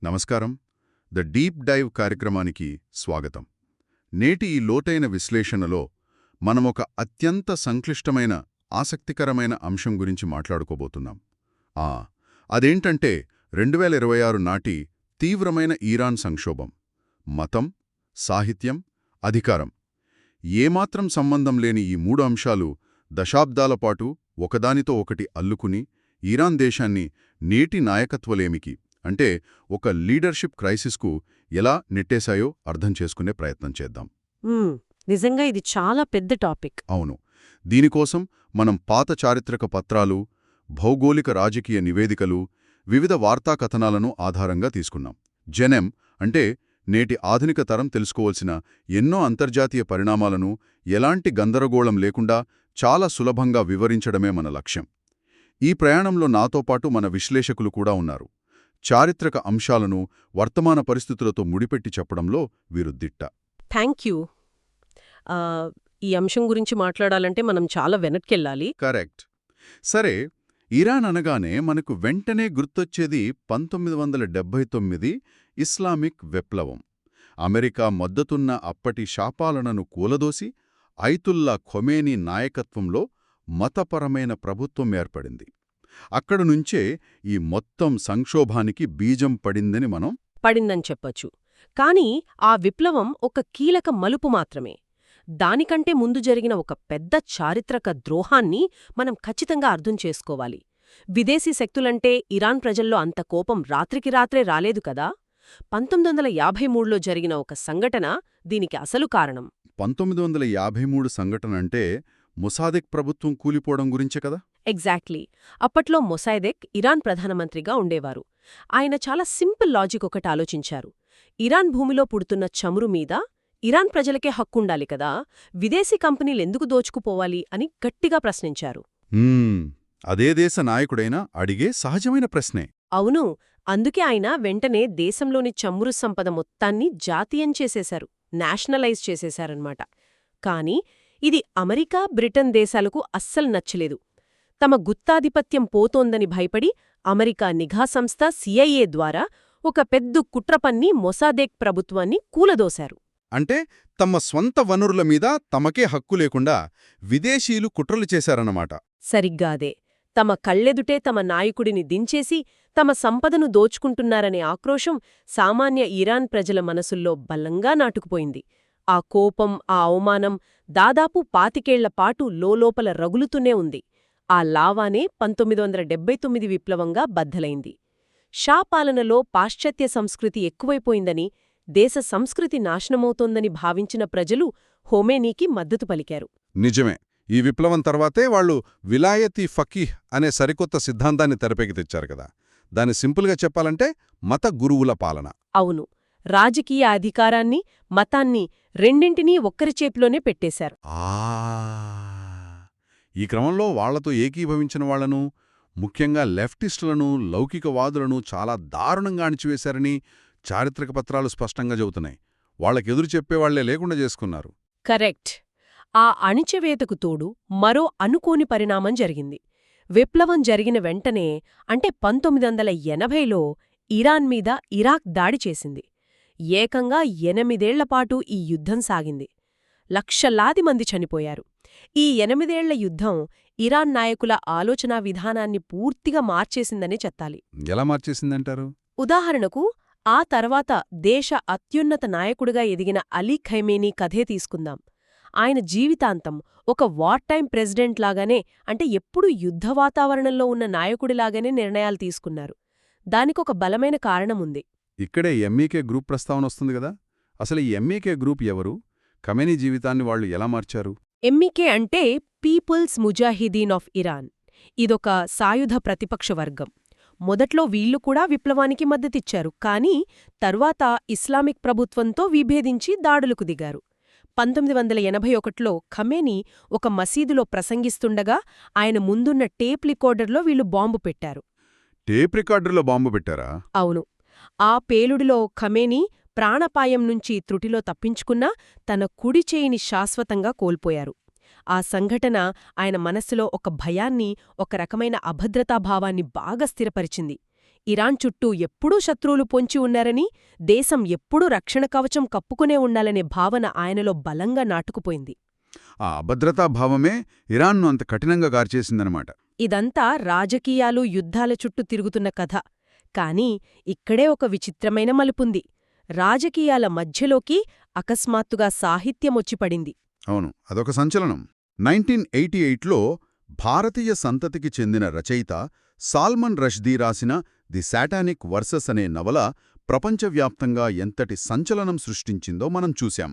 నమస్కారం. The deep dive కార్యక్రమానికి స్వాగతం. నేటి ఈ లోతైన విశ్లేషణలో మనమొక అత్యంత సంక్లిష్టమైన ఆసక్తికరమైన అంశం గురించి మాట్లాడుకోబోతున్నాం. అదేంటంటే 2026 నాటి తీవ్రమైన ఇరాన్ సంక్షోభం. మతం, సాహిత్యం, అధికారం ఏమాత్రం సంబంధం లేని ఈ మూడు అంశాలు దశాబ్దాల పాటు ఒకదానితో ఒకటి అల్లుకుని ఇరాన్ దేశాన్ని నేటి నాయకత్వలేమికి అంటే ఒక లీడర్షిప్ క్రైసిస్కు ఎలా నెట్టేశాయో అర్థం చేసుకునే ప్రయత్నం చేద్దాం. నిజంగా ఇది చాలా పెద్ద టాపిక్. అవును. దీనికోసం మనం పాత చారిత్రక పత్రాలు, భౌగోళిక రాజకీయ నివేదికలు, వివిధ వార్తా కథనాలను ఆధారంగా తీసుకున్నాం. జెనెం అంటే నేటి ఆధునిక తరం తెలుసుకోవలసిన ఎన్నో అంతర్జాతీయ పరిణామాలను ఎలాంటి గందరగోళం లేకుండా చాలా సులభంగా వివరించడమే మన లక్ష్యం. ఈ ప్రయాణంలో నాతో పాటు మన విశ్లేషకులు కూడా ఉన్నారు. చారిత్రక అంశాలను వర్తమాన పరిస్థితులతో ముడిపెట్టి చెప్పడంలో వీరు దిట్ట. Thank you. ఈ అంశం గురించి మాట్లాడాలంటే మనం చాలా వెనక్కెళ్ళాలి. కరెక్ట్. సరే, ఇరాన్ అనగానే మనకు వెంటనే గుర్తొచ్చేది 1979 ఇస్లామిక్ విప్లవం. అమెరికా మద్దతున్న అప్పటి షాపాలనను కూలదోసి అయతుల్లా ఖొమేనీ నాయకత్వంలో మతపరమైన ప్రభుత్వం ఏర్పడింది. అక్కడనుంచే ఈ మొత్తం సంక్షోభానికి బీజం పడిందని చెప్పొచ్చు. కాని ఆ విప్లవం ఒక కీలక మలుపు మాత్రమే. దానికంటే ముందు జరిగిన ఒక పెద్ద చారిత్రక ద్రోహాన్ని మనం ఖచ్చితంగా అర్థం చేసుకోవాలి. విదేశీ శక్తులంటే ఇరాన్ ప్రజల్లో అంత కోపం రాత్రికి రాత్రే రాలేదు కదా. 1953లో జరిగిన ఒక సంఘటన దీనికి అసలు కారణం. 1953 సంఘటన అంటే మొసాదెక్ ప్రభుత్వం కూలిపోవడం గురించే కదా. ఎగ్జాక్ట్లీ. అప్పట్లో మొసాదెక్ ఇరాన్ ప్రధానమంత్రిగా ఉండేవారు. ఆయన చాలా సింపుల్ లాజిక్ ఒకటి ఆలోచించారు. ఇరాన్ భూమిలో పుడుతున్న చమురు మీద ఇరాన్ ప్రజలకే హక్కుండాలి కదా, విదేశీ కంపెనీలెందుకు దోచుకుపోవాలి అని గట్టిగా ప్రశ్నించారు. అదే దేశ నాయకుడైనా అడిగే సహజమైన ప్రశ్నే. అవును. అందుకే ఆయన వెంటనే దేశంలోని చమురు సంపద మొత్తాన్ని జాతీయం చేసేశారు, నేషనలైజ్ చేసేశారన్నమాట. కాని ఇది అమెరికా, బ్రిటన్ దేశాలకు అస్సలు నచ్చలేదు. తమ గుత్తాధిపత్యం పోతోందని భయపడి అమెరికా నిఘా సంస్థ సిఐఏ ద్వారా ఒక పెద్ద కుట్రపన్ని మొసాదెక్ ప్రభుత్వాన్ని కూలదోశారు. అంటే తమ స్వంత వనరుల మీద తమకే హక్కు లేకుండా విదేశీయులు కుట్రలు చేశారన్నమాట. సరిగ్గా అదే. తమ కళ్ళెదుటే తమ నాయకుడిని దించేసి తమ సంపదను దోచుకుంటున్నారనే ఆక్రోశం సామాన్య ఇరాన్ ప్రజల మనసుల్లో బలంగా నాటుకుపోయింది. ఆ కోపం, ఆ అవమానం దాదాపు 25 ఏళ్లపాటు లోలోపల రగులుతూనే ఉంది. ఆ లావానే 1979 విప్లవంగా బద్దలైంది. షా పాలనలో పాశ్చాత్య సంస్కృతి ఎక్కువైపోయిందని, దేశ సంస్కృతి నాశనమవుతోందని భావించిన ప్రజలు ఖొమేనీకి మద్దతు పలికారు. నిజమే. ఈ విప్లవం తర్వాతే వాళ్లు విలాయతీ ఫకీహ్ అనే సరికొత్త సిద్ధాంతాన్ని తెరపైకి తెచ్చారు కదా. దాన్ని సింపుల్గా చెప్పాలంటే మత గురువుల పాలన. అవును. రాజకీయ అధికారాన్ని, మతాన్ని రెండింటినీ ఒక్కరి చేతిలోనే పెట్టేశారు. ఈ క్రమంలో వాళ్లతో ఏకీభవించిన వాళ్లను, ముఖ్యంగా లెఫ్టిస్టులను, లౌకికవాదులను చాలా దారుణంగా అణిచివేశారని చారిత్రక పత్రాలు స్పష్టంగా చెబుతున్నాయి. వాళ్లకెదురు చెప్పేవాళ్లే లేకుండా చేసుకున్నారు. కరెక్ట్. ఆ అణిచివేతకు తోడు మరో అనుకోని పరిణామం జరిగింది. విప్లవం జరిగిన వెంటనే అంటే 1980లో ఇరాన్ మీద ఇరాక్ దాడి చేసింది. ఏకంగా 8 ఏళ్లపాటు ఈ యుద్ధం సాగింది. లక్షలాది మంది చనిపోయారు. ఈ 8 ఏళ్ల యుద్ధం ఇరాన్ నాయకుల ఆలోచనా విధానాన్ని పూర్తిగా మార్చేసిందనే చెప్పాలి. ఎలా మార్చేసిందంటారు? ఉదాహరణకు, ఆ తర్వాత దేశ అత్యున్నత నాయకుడిగా ఎదిగిన అలీ ఖైమేనీ కథే తీసుకుందాం. ఆయన జీవితాంతం ఒక వార్ టైం ప్రెసిడెంట్ లాగానే, అంటే ఎప్పుడూ యుద్ధ వాతావరణంలో ఉన్న నాయకుడిలాగానే నిర్ణయాలు తీసుకున్నారు. దానికొక బలమైన కారణముంది. ఇక్కడే ఎంఈకే గ్రూప్ ప్రస్తావన వస్తుంది కదా. అసలు ఈ ఎంఈకే గ్రూప్ ఎవరు? ఖమేనీ జీవితాన్ని వాళ్లు ఎలా మార్చారు? ఎంఈకే అంటే పీపుల్స్ ముజాహిదీన్ ఆఫ్ ఇరాన్. ఇదొక సాయుధ ప్రతిపక్ష వర్గం. మొదట్లో వీళ్లు కూడా విప్లవానికి మద్దతిచ్చారు. కానీ తర్వాత ఇస్లామిక్ ప్రభుత్వంతో విభేదించి దాడులకు దిగారు. 1981లో ఖమేనీ ఒక మసీదులో ప్రసంగిస్తుండగా ఆయన ముందున్న టేప్ రికార్డర్లో వీళ్లు బాంబు పెట్టారు. టేప్ రికార్డర్లో బాంబు పెట్టారా? అవును. ఆ పేలుడిలో ఖమేనీ ప్రాణపాయం నుంచి త్రుటిలో తప్పించుకున్నా తన కుడి చేయిని శాశ్వతంగా కోల్పోయారు. ఆ సంఘటన ఆయన మనస్సులో ఒక భయాన్ని, ఒక రకమైన అభద్రతాభావాన్ని బాగా స్థిరపరిచింది. ఇరాన్ చుట్టూ ఎప్పుడూ శత్రువులు పొంచి ఉన్నారని, దేశం ఎప్పుడూ రక్షణ కవచం కప్పుకునే ఉండాలనే భావన ఆయనలో బలంగా నాటుకుపోయింది. ఆ అభద్రతా భావమే ఇరాన్ను అంత కఠినంగా గార్చేసిందనమాట. ఇదంతా రాజకీయాలు, యుద్ధాల చుట్టూ తిరుగుతున్న కథ. కాని ఇక్కడే ఒక విచిత్రమైన మలుపుంది. రాజకీయాల మధ్యలోకి అకస్మాత్తుగా సాహిత్యమొచ్చిపడింది. అవును, అదొక సంచలనం. 1988లో భారతీయ సంతతికి చెందిన రచయిత సాల్మన్ రష్దీ రాసిన ది శాటానిక్ వర్సెస్ అనే నవల ప్రపంచవ్యాప్తంగా ఎంతటి సంచలనం సృష్టించిందో మనం చూశాం.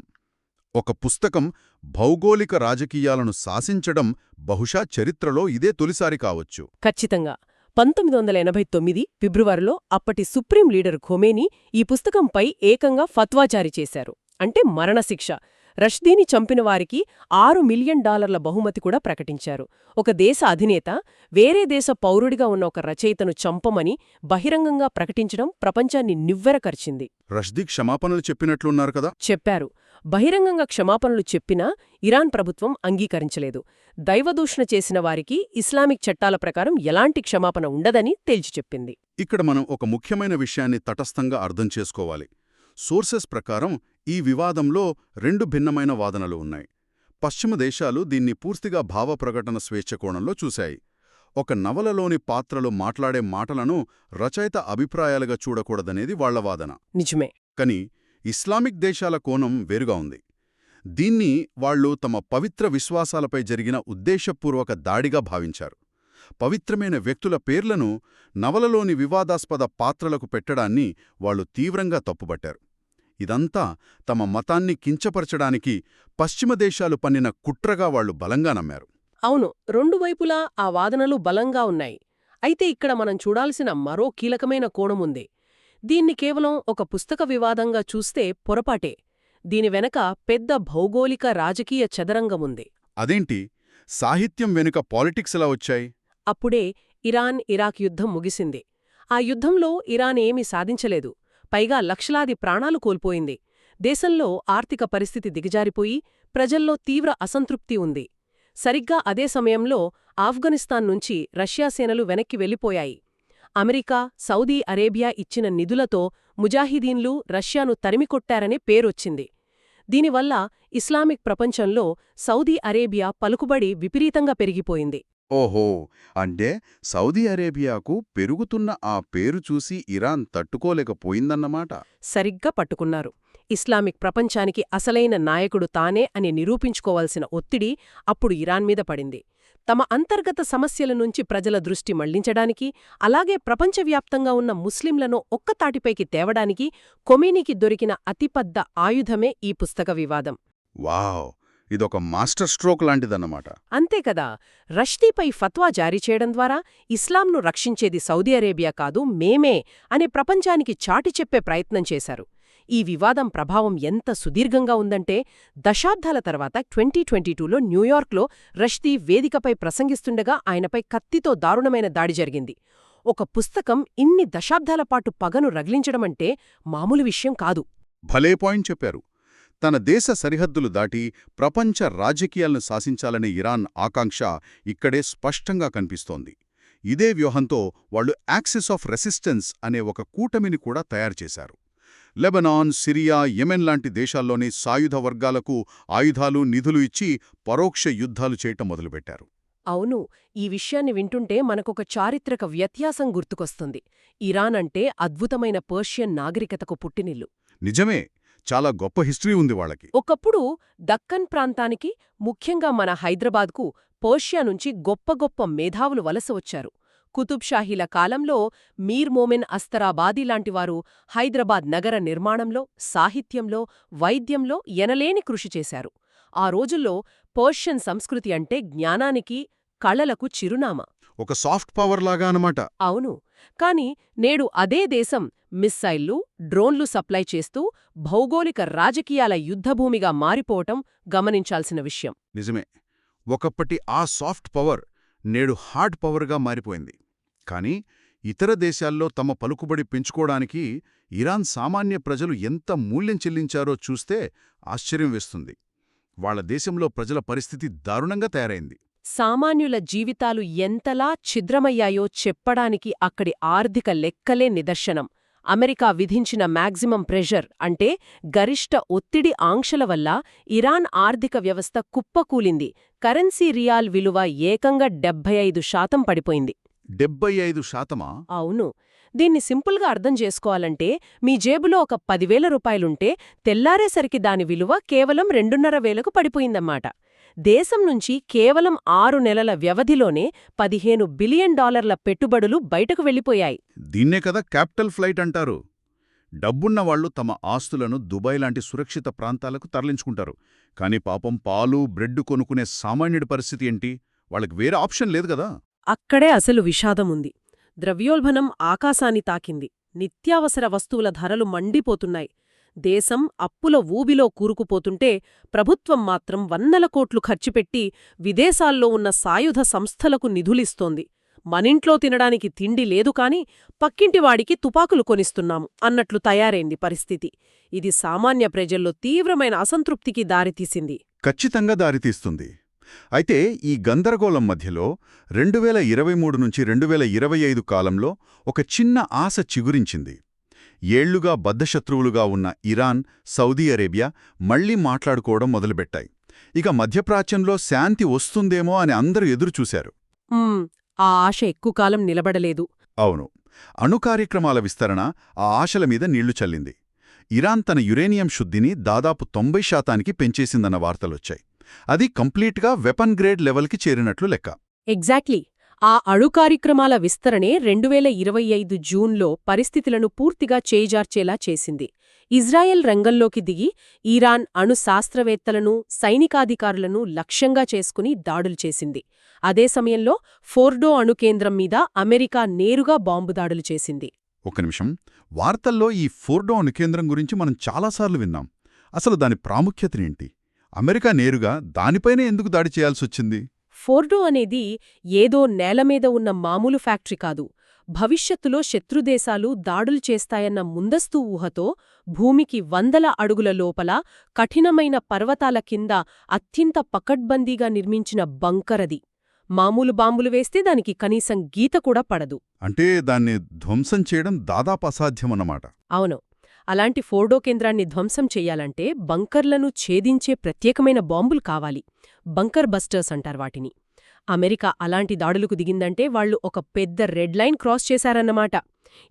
ఒక పుస్తకం భౌగోళిక రాజకీయాలను శాసించడం బహుశా చరిత్రలో ఇదే తొలిసారి కావచ్చు. ఖచ్చితంగా 1989 ఫిబ్రవరిలో అప్పటి సుప్రీం లీడర్ ఖొమేనీ ఈ పుస్తకంపై ఏకంగా ఫత్వా జారీ చేశారు. అంటే మరణశిక్ష. రష్దీని చంపిన వారికి $6 మిలియన్ బహుమతి కూడా ప్రకటించారు. ఒక దేశ అధినేత వేరే దేశ పౌరుడిగా ఉన్న ఒక రచయితను చంపమని బహిరంగంగా ప్రకటించడం ప్రపంచాన్ని నివ్వెరకర్చింది. రష్దీ క్షమాపణలు చెప్పినట్లున్నారు కదా. చెప్పారు. బహిరంగంగా క్షమాపణలు చెప్పినా ఇరాన్ ప్రభుత్వం అంగీకరించలేదు. దైవదూషణ చేసిన వారికి ఇస్లామిక్ చట్టాల ప్రకారం ఎలాంటి క్షమాపణ ఉండదని తేల్చి చెప్పింది. ఇక్కడ మనం ఒక ముఖ్యమైన విషయాన్ని తటస్థంగా అర్థం చేసుకోవాలి. సోర్సెస్ ప్రకారం ఈ వివాదంలో 2 భిన్నమైన వాదనలు ఉన్నాయి. పశ్చిమ దేశాలు దీన్ని పూర్తిగా భావప్రకటన స్వేచ్ఛ కోణంలో చూశాయి. ఒక నవలలోని పాత్రలు మాట్లాడే మాటలను రచయిత అభిప్రాయాలుగా చూడకూడదనేది వాళ్ల వాదన. నిజమే. కని ఇస్లామిక్ దేశాల కోణం వేరుగా ఉంది. దీన్ని వాళ్లు తమ పవిత్ర విశ్వాసాలపై జరిగిన ఉద్దేశపూర్వక దాడిగా భావించారు. పవిత్రమైన వ్యక్తుల పేర్లను నవలలోని వివాదాస్పద పాత్రలకు పెట్టడాన్ని వాళ్లు తీవ్రంగా తప్పుబట్టారు. ఇదంతా తమ మతాన్ని కించపరచడానికి పశ్చిమ దేశాలు పన్నిన కుట్రగా వాళ్లు బలంగా నమ్మారు. అవును, రెండు వైపులా ఆ వాదనలు బలంగా ఉన్నాయి. అయితే ఇక్కడ మనం చూడాల్సిన మరో కీలకమైన కోణముంది. దీన్ని కేవలం ఒక పుస్తక వివాదంగా చూస్తే పొరపాటే. దీని వెనక పెద్ద భౌగోళిక రాజకీయ చదరంగముంది. అదేంటి? సాహిత్యం వెనుక పాలిటిక్స్ ఎలా వచ్చాయి? అప్పుడే ఇరాన్-ఇరాక్ యుద్ధం ముగిసింది. ఆ యుద్ధంలో ఇరాన్ ఏమీ సాధించలేదు. పైగా లక్షలాది ప్రాణాలు కోల్పోయింది. దేశంలో ఆర్థిక పరిస్థితి దిగజారిపోయి ప్రజల్లో తీవ్ర అసంతృప్తి ఉంది. సరిగ్గా అదే సమయంలో ఆఫ్ఘనిస్తాన్ నుంచి రష్యా సేనలు వెనక్కి వెళ్లిపోయాయి. అమెరికా, సౌదీ అరేబియా ఇచ్చిన నిధులతో ముజాహిదీన్లు రష్యాను తరిమికొట్టారనే పేరొచ్చింది. దీనివల్ల ఇస్లామిక్ ప్రపంచంలో సౌదీ అరేబియా పలుకుబడి విపరీతంగా పెరిగిపోయింది. ఓహో, అంటే సౌదీ అరేబియాకు పెరుగుతున్న ఆ పేరు చూసి ఇరాన్ తట్టుకోలేకపోయిందన్నమాట. సరిగ్గా పట్టుకున్నారు. ఇస్లామిక్ ప్రపంచానికి అసలైన నాయకుడు తానే అని నిరూపించుకోవాల్సిన ఒత్తిడి అప్పుడు ఇరాన్ మీద పడింది. తమ అంతర్గత సమస్యల నుంచి ప్రజల దృష్టి మళ్లించడానికి, అలాగే ప్రపంచవ్యాప్తంగా ఉన్న ముస్లింలను ఒక్కతాటిపైకి తేవడానికి ఖొమేనీకి దొరికిన అతిపెద్ద ఆయుధమే ఈ పుస్తక వివాదం. వావ్, ఇదొక మాస్టర్ స్ట్రోక్ లాంటిదన్నమాట. అంతేకదా, రష్దీపై ఫత్వా జారీ చేయడం ద్వారా ఇస్లాంను రక్షించేది సౌదీ అరేబియా కాదు, మేమే అనే ప్రపంచానికి చాటి చెప్పే ప్రయత్నం చేశారు. ఈ వివాదం ప్రభావం ఎంత సుదీర్ఘంగా ఉందంటే, దశాబ్దాల తర్వాత 2022లో న్యూయార్క్లో రష్దీ వేదికపై ప్రసంగిస్తుండగా ఆయనపై కత్తితో దారుణమైన దాడి జరిగింది. ఒక పుస్తకం ఇన్ని దశాబ్దాల పాటు పగను రగిలించడమంటే మామూలు విషయం కాదు. భలే పాయింట్ చెప్పారు. తన దేశ సరిహద్దులు దాటి ప్రపంచ రాజకీయాలను శాసించాలనే ఇరాన్ ఆకాంక్ష ఇక్కడే స్పష్టంగా కనిపిస్తోంది. ఇదే వ్యూహంతో వాళ్లు యాక్సిస్ ఆఫ్ రెసిస్టెన్స్ అనే ఒక కూటమిని కూడా తయారుచేశారు. లెబనాన్, సిరియా, యెమెన్ లాంటి దేశాల్లోని సాయుధ వర్గాలకు ఆయుధాలు, నిధులు ఇచ్చి పరోక్ష యుద్ధాలు చేయటం మొదలుపెట్టారు. అవును, ఈ విషయాన్ని వింటుంటే మనకొక చారిత్రక వ్యత్యాసం గుర్తుకొస్తుంది. ఇరాన్ అంటే అద్భుతమైన పర్షియన్ నాగరికతకు పుట్టినిల్లు. నిజమే, చాలా గొప్ప హిస్టరీ ఉంది వాళ్ళకి. ఒకప్పుడు దక్కన్ ప్రాంతానికి, ముఖ్యంగా మన హైదరాబాద్కు పర్షియా నుంచి గొప్ప గొప్ప మేధావులు వలస వచ్చారు. కుతుబ్ షాహీల కాలంలో మీర్ మోమెన్ అస్తరాబాదీ లాంటివారు హైదరాబాద్ నగర నిర్మాణంలో, సాహిత్యంలో, వైద్యంలో ఎనలేని కృషి చేశారు. ఆ రోజుల్లో పర్షియన్ సంస్కృతి అంటే జ్ఞానానికి, కళలకు చిరునామా. ఒక సాఫ్ట్ పవర్ లాగా అన్నమాట. అవును, కాని నేడు అదే దేశం మిస్సైళ్లు, డ్రోన్లు సప్లై చేస్తూ భౌగోళిక రాజకీయాల యుద్ధభూమిగా మారిపోవటం గమనించాల్సిన విషయం. నిజమే, ఒకప్పటి ఆ సాఫ్ట్ పవర్ నేడు హార్డ్ పవర్గా మారిపోయింది. కానీ ఇతర దేశాల్లో తమ పలుకుబడి పెంచుకోవడానికి ఇరాన్ సామాన్య ప్రజలు ఎంత మూల్యం చెల్లించారో చూస్తే ఆశ్చర్యం వేస్తుంది. వాళ్ల దేశంలో ప్రజల పరిస్థితి దారుణంగా తయారైంది. సామాన్యుల జీవితాలు ఎంతలా ఛిద్రమయ్యాయో చెప్పడానికి అక్కడి ఆర్థిక లెక్కలే నిదర్శనం. అమెరికా విధించిన మాక్సిమం ప్రెషర్ అంటే గరిష్ట ఒత్తిడి ఆంక్షల వల్ల ఇరాన్ ఆర్థిక వ్యవస్థ కుప్పకూలింది. కరెన్సీ రియాల్ విలువ ఏకంగా 75% పడిపోయింది. 75%? అవును. దీన్ని సింపుల్గా అర్థం చేసుకోవాలంటే మీ జేబులో ఒక 10,000 రూపాయలుంటే తెల్లారేసరికి దాని విలువ కేవలం 2,500కు పడిపోయిందన్నమాట. దేశం నుంచి కేవలం 6 నెలల వ్యవధిలోనే $15 బిలియన్ పెట్టుబడులు బయటకు వెళ్లిపోయాయి. దీన్నే కదా క్యాపిటల్ ఫ్లైట్ అంటారు. డబ్బున్న వాళ్లు తమ ఆస్తులను దుబాయ్ లాంటి సురక్షిత ప్రాంతాలకు తరలించుకుంటారు. కానీ పాపం పాలు, బ్రెడ్ కొనుక్కునే సామాన్యుడి పరిస్థితి ఏంటి? వాళ్ళకి వేరే ఆప్షన్ లేదు కదా. అక్కడే అసలు విషాదముంది. ద్రవ్యోల్బణం ఆకాశాన్ని తాకింది. నిత్యావసర వస్తువుల ధరలు మండిపోతున్నాయి. దేశం అప్పుల ఊబిలో కూరుకుపోతుంటే ప్రభుత్వం మాత్రం వందల కోట్లు ఖర్చుపెట్టి విదేశాల్లో ఉన్న సాయుధ సంస్థలకు నిధులిస్తోంది. మనింట్లో తినడానికి తిండి లేదు కాని పక్కింటివాడికి తుపాకులు కొనిస్తున్నాము అన్నట్లు తయారైంది పరిస్థితి. ఇది సామాన్య ప్రజల్లో తీవ్రమైన అసంతృప్తికి దారితీసింది. ఖచ్చితంగా దారితీస్తుంది. అయితే ఈ గందరగోళం మధ్యలో 2023 నుంచి 2025 కాలంలో ఒక చిన్న ఆశ చిగురించింది. ఏళ్లుగా బద్ధశత్రువులుగా ఉన్న ఇరాన్, సౌదీ అరేబియా మళ్లీ మాట్లాడుకోవడం మొదలుపెట్టాయి. ఇక మధ్యప్రాచ్యంలో శాంతి వస్తుందేమో అని అందరూ ఎదురుచూశారు. ఆ ఆశ ఎక్కువ కాలం నిలబడలేదు. అవును. అణు కార్యక్రమాల విస్తరణ ఆ ఆశల మీద నీళ్లు చల్లింది. ఇరాన్ తన యురేనియం శుద్ధిని దాదాపు 90% పెంచేసిందన్న వార్తలొచ్చాయి. అది కంప్లీట్గా వెపన్ గ్రేడ్ లెవెల్కి చేరినట్లు లెక్క. ఎగ్జాక్ట్లీ. ఆ అణు కార్యక్రమాల విస్తరణే 2025 జూన్లో పరిస్థితులను పూర్తిగా చేజార్చేలా చేసింది. ఇజ్రాయెల్ రంగంలోకి దిగి ఇరాన్ అణు శాస్త్రవేత్తలను, సైనికాధికారులను లక్ష్యంగా చేసుకుని దాడులు చేసింది. అదే సమయంలో ఫోర్డో అణుకేంద్రం మీద అమెరికా నేరుగా బాంబు దాడులు చేసింది. ఒక నిమిషం. వార్తల్లో ఈ ఫోర్డో అణుకేంద్రం గురించి మనం చాలాసార్లు విన్నాం. అసలు దాని ప్రాముఖ్యతనేంటి? అమెరికా నేరుగా దానిపైనే ఎందుకు దాడి చేయాల్సొచ్చింది? ఫోర్డో అనేది ఏదో నేలమీద ఉన్న మామూలు ఫ్యాక్టరీ కాదు. భవిష్యత్తులో శత్రుదేశాలు దాడులు చేస్తాయన్న ముందస్తు ఊహతో భూమికి 100 అడుగుల లోపల కఠినమైన పర్వతాల కింద అత్యంత పకడ్బందీగా నిర్మించిన బంకరది. మామూలు బాంబులు వేస్తే దానికి కనీసం గీత కూడా పడదు. అంటే దాన్ని ధ్వంసం చేయడం దాదాపు అసాధ్యమన్నమాట. అవును. అలాంటి ఫోర్డో కేంద్రాన్ని ధ్వంసం చెయ్యాలంటే బంకర్లను ఛేదించే ప్రత్యేకమైన బాంబులు కావాలి. బంకర్ బస్టర్స్ అంటారు వాటిని. అమెరికా అలాంటి దాడులకు దిగిందంటే వాళ్లు ఒక పెద్ద రెడ్ లైన్ క్రాస్ చేశారన్నమాట.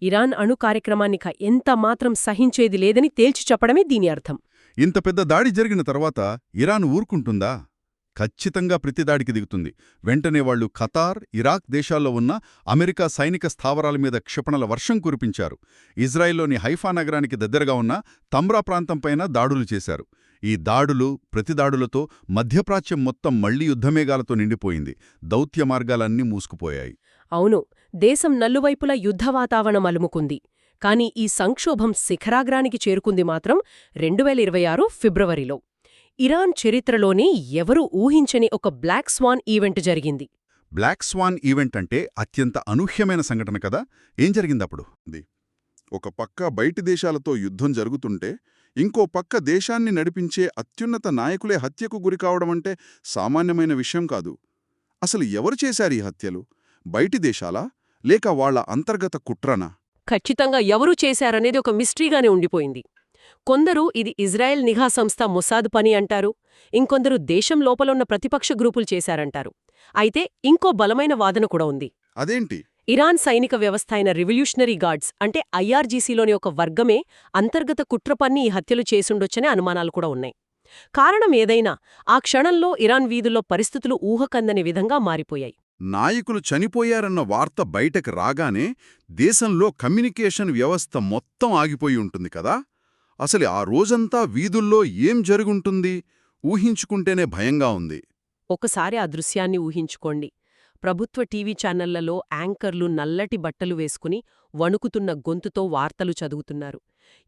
ఇరాన్ అణు కార్యక్రమాన్నిక ఎంత మాత్రం సహించేది లేదని తేల్చి చెప్పడమే దీని అర్థం. ఇంత పెద్ద దాడి జరిగిన తర్వాత ఇరాన్ ఊరుకుంటుందా? ఖచ్చితంగా ప్రతిదాడికి దిగుతుంది. వెంటనే వాళ్లు ఖతార్, ఇరాక్ దేశాల్లో ఉన్న అమెరికా సైనిక స్థావరాల మీద క్షిపణుల వర్షం కురిపించారు. ఇజ్రాయిల్లోని హైఫా నగరానికి దగ్గరగా ఉన్న తమ్రా ప్రాంతంపైన దాడులు చేశారు. ఈ దాడులు, ప్రతిదాడులతో మధ్యప్రాచ్యం మొత్తం మళ్లీ యుద్ధమేఘాలతో నిండిపోయింది. దౌత్య మార్గాలన్నీ మూసుకుపోయాయి. అవును. దేశం నలువైపులా యుద్ధ వాతావరణం అలుముకుంది. కాని ఈ సంక్షోభం శిఖరాగ్రానికి చేరుకుంది మాత్రం 2026 ఫిబ్రవరిలో. ఇరాన్ చరిత్రలోనే ఎవరూ ఊహించని ఒక బ్లాక్ స్వాన్ ఈవెంట్ జరిగింది. బ్లాక్ స్వాన్ ఈవెంట్ అంటే అత్యంత అనూహ్యమైన సంఘటన కదా. ఏం జరిగిందప్పుడు? ఒక పక్క బయటి దేశాలతో యుద్ధం జరుగుతుంటే ఇంకో పక్క దేశాన్ని నడిపించే అత్యున్నత నాయకులే హత్యకు గురికావడమంటే సామాన్యమైన విషయం కాదు. అసలు ఎవరు చేశారు ఈ హత్యలు? బయటి దేశాలా లేక వాళ్ల అంతర్గత కుట్రనా? ఖచ్చితంగా ఎవరు చేశారనేది ఒక మిస్టరీగానే ఉండిపోయింది. కొందరు ఇది ఇజ్రాయెల్ నిఘా సంస్థ మొసాద్ పని అంటారు. ఇంకొందరు దేశం లోపలున్న ప్రతిపక్ష గ్రూపులు చేశారంటారు. అయితే ఇంకో బలమైన వాదన కూడా ఉంది. అదేంటి? ఇరాన్ సైనిక వ్యవస్థ అయిన రివల్యూషనరీ గార్డ్స్ అంటే ఐఆర్జీసీలోని ఒక వర్గమే అంతర్గత కుట్ర పన్ని ఈ హత్యలు చేసుండొచ్చనే అనుమానాలు కూడా ఉన్నాయి. కారణం ఏదైనా ఆ క్షణంలో ఇరాన్ వీధుల్లో పరిస్థితులు ఊహకందని విధంగా మారిపోయాయి. నాయకులు చనిపోయారన్న వార్త బయటకు రాగానే దేశంలో కమ్యూనికేషన్ వ్యవస్థ మొత్తం ఆగిపోయి ఉంటుంది కదా. అసలు ఆ రోజంతా వీధుల్లో ఏం జరుగుంటుంది? ఊహించుకుంటేనే భయంగా ఉంది. ఒకసారి ఆ దృశ్యాన్ని ఊహించుకోండి. ప్రభుత్వ టీవీ ఛానళ్లలో యాంకర్లు నల్లటి బట్టలు వేసుకుని వణుకుతున్న గొంతుతో వార్తలు చదువుతున్నారు.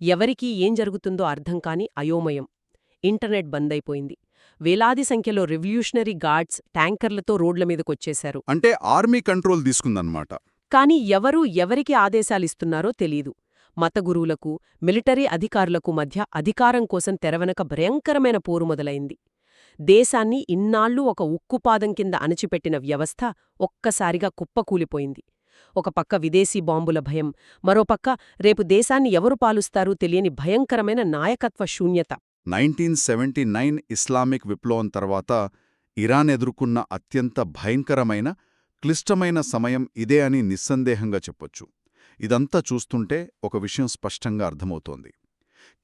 ఎవరికీ ఏం జరుగుతుందో అర్థం కాని అయోమయం. ఇంటర్నెట్ బందైపోయింది. వేలాది సంఖ్యలో రివల్యూషనరీ గార్డ్స్ ట్యాంకర్లతో రోడ్ల మీదకొచ్చేశారు. అంటే ఆర్మీ కంట్రోల్ తీసుకుందన్నమాట. కాని ఎవరూ ఎవరికి ఆదేశాలిస్తున్నారో తెలీదు. మత గురువులకు, మిలిటరీ అధికారులకు మధ్య అధికారం కోసం తెరవెనక భయంకరమైన పోరు మొదలైంది. దేశాన్ని ఇన్నాళ్లూ ఒక ఉక్కుపాదం కింద అణచిపెట్టిన వ్యవస్థ ఒక్కసారిగా కుప్పకూలిపోయింది. ఒక పక్క విదేశీ బాంబుల భయం, మరోపక్క రేపు దేశాన్ని ఎవరు పాలుస్తారూ తెలియని భయంకరమైన నాయకత్వ శూన్యత. 1979 ఇస్లామిక్ విప్లవం తర్వాత ఇరాన్ ఎదుర్కొన్న అత్యంత భయంకరమైన, క్లిష్టమైన సమయం ఇదే అని నిస్సందేహంగా చెప్పొచ్చు. ఇదంతా చూస్తుంటే ఒక విషయం స్పష్టంగా అర్థమవుతోంది.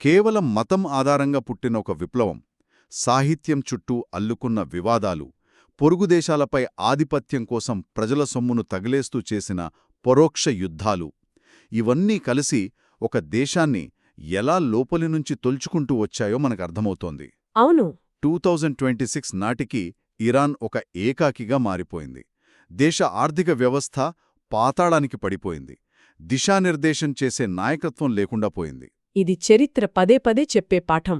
కేవలం మతం ఆధారంగా పుట్టిన ఒక విప్లవం, సాహిత్యం చుట్టూ అల్లుకున్న వివాదాలు, పొరుగుదేశాలపై ఆధిపత్యం కోసం ప్రజల సొమ్మును తగిలేస్తూ చేసిన పరోక్ష యుద్ధాలు, ఇవన్నీ కలిసి ఒక దేశాన్ని ఎలా లోపలి నుంచి తొల్చుకుంటూ వచ్చాయో మనకర్థమవుతోంది. అవును. 2026 నాటికి ఇరాన్ ఒక ఏకాకిగా మారిపోయింది. దేశ ఆర్థిక వ్యవస్థ పాతాళానికి పడిపోయింది. దిశానిర్దేశం చేసే నాయకత్వం లేకుండా పోయింది. ఇది చరిత్ర పదే పదే చెప్పే పాఠం.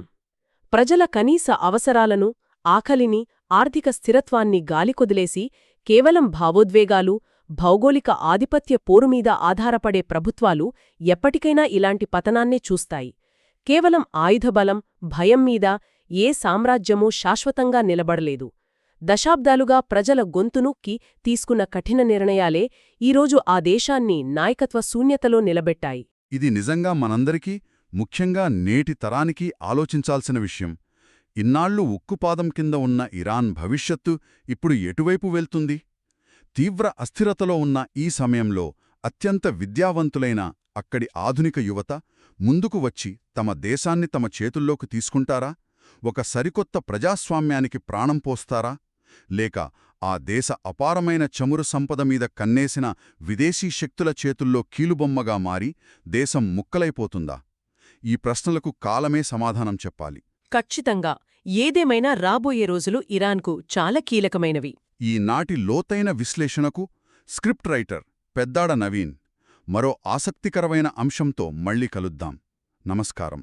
ప్రజల కనీస అవసరాలను, ఆకలిని, ఆర్థిక స్థిరత్వాన్ని గాలికొదిలేసి కేవలం భావోద్వేగాలు, భౌగోళిక ఆధిపత్య పోరుమీద ఆధారపడే ప్రభుత్వాలు ఎప్పటికైనా ఇలాంటి పతనాన్నే చూస్తాయి. కేవలం ఆయుధబలం, భయం మీద ఏ సామ్రాజ్యమూ శాశ్వతంగా నిలబడలేదు. దశాబ్దాలుగా ప్రజల గొంతునొక్కి తీసుకున్న కఠిన నిర్ణయాలే ఈరోజు ఆ దేశాన్ని నాయకత్వ శూన్యతలో నిలబెట్టాయి. ఇది నిజంగా మనందరికీ, ముఖ్యంగా నేటి తరానికి ఆలోచించాల్సిన విషయం. ఇన్నాళ్లు ఉక్కుపాదం కింద ఉన్న ఇరాన్ భవిష్యత్తు ఇప్పుడు ఎటువైపు వెళ్తుంది? తీవ్ర అస్థిరతలో ఉన్న ఈ సమయంలో అత్యంత విద్యావంతులైన అక్కడి ఆధునిక యువత ముందుకు వచ్చి తమ దేశాన్ని తమ చేతుల్లోకి తీసుకుంటారా? ఒక సరికొత్త ప్రజాస్వామ్యానికి ప్రాణం పోస్తారా? లేక ఆ దేశ అపారమైన చమురు సంపద మీద కన్నేసిన విదేశీ శక్తుల చేతుల్లో కీలుబొమ్మగా మారి దేశం ముక్కలైపోతుందా? ఈ ప్రశ్నలకు కాలమే సమాధానం చెప్పాలి. ఖచ్చితంగా. ఏదేమైనా రాబోయే రోజులు ఇరాన్కు చాలా కీలకమైనవి. ఈనాటి లోతైన విశ్లేషణకు స్క్రిప్ట్ రైటర్ పెద్దాడ నవీన్ మరో ఆసక్తికరమైన అంశంతో మళ్ళీ కలుద్దాం. నమస్కారం.